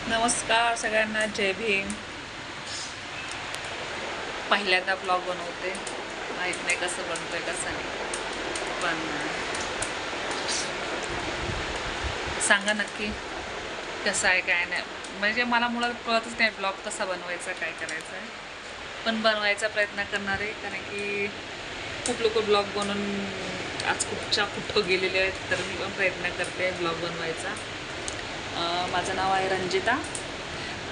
नमस्कार सगळ्यांना, जय भीम. पहिल्यांदा ब्लॉग बनवते, माहीत नाही कसं बनतोय कसं नाही, पण सांगा नक्की कसं आहे काय नाही. म्हणजे मला मुळात कळतच नाही ब्लॉग कसा बनवायचा, काय करायचं आहे. पण बनवायचा प्रयत्न करणार आहे, कारण की खूप लोक ब्लॉग बनवून आज कुठं गेलेले आहेत, तर मी पण प्रयत्न करते ब्लॉग बनवायचा. माझं नाव आहे रंजिता.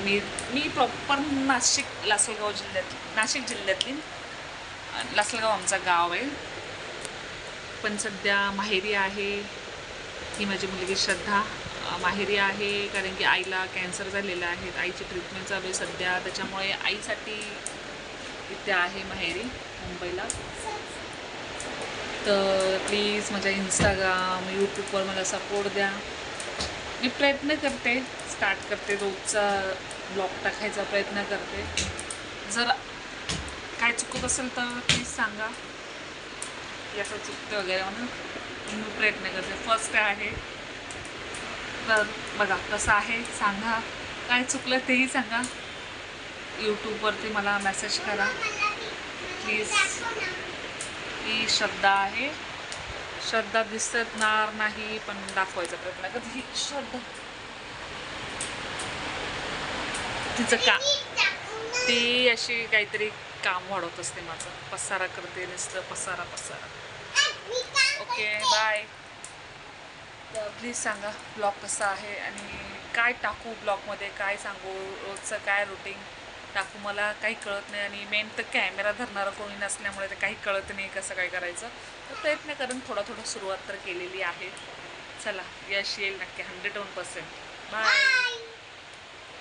मी मी प्रॉपर नाशिक जिल्ह्यातली. लासलगाव आमचं गाव आहे. पण सध्या माहेरी आहे. ही माझी मुलगी श्रद्धा माहेरी आहे, कारण की आईला कॅन्सर झालेला आहे. आईची ट्रीटमेंट चालू आहे सध्या, त्याच्यामुळे आईसाठी इथे आहे माहेरी मुंबईला. तर प्लीज माझ्या इंस्टाग्राम यूट्यूबवर मला सपोर्ट द्या. मी प्रयत्न करते, स्टार्ट करते, रोजचा ब्लॉग टाकायचा प्रयत्न करते. जर काय चुकत असेल तर प्लीज सांगा की असं चुकतं वगैरे, म्हणून मी प्रयत्न करते. फर्स्ट आहे तर बघा कसं आहे, सांगा. काय चुकलं तेही सांगा. यूट्यूबवरती मला मेसेज करा प्लीज. ही श्रद्धा आहे. श्रद्धा दिसणार नाही, पण दाखवायचा प्रयत्न करते. ही श्रद्धा, तिचं का ती अशी काहीतरी काम वाढवत असते माझं. पसारा करते, नुसतं पसारा. Okay bye. तर प्लीज सांगा ब्लॉग कसा आहे आणि काय टाकू ब्लॉगमध्ये, काय सांगू, रोजचं काय रुटीन टाकू, मला काही कळत नाही. आणि मेन तर कॅमेरा धरणारं कोणी नसल्यामुळे ते काही कळत नाही कसं काय करायचं. तर प्रयत्न करून थोडं सुरुवात तर केलेली आहे. चला, यश येईल नक्की 101%. बाय.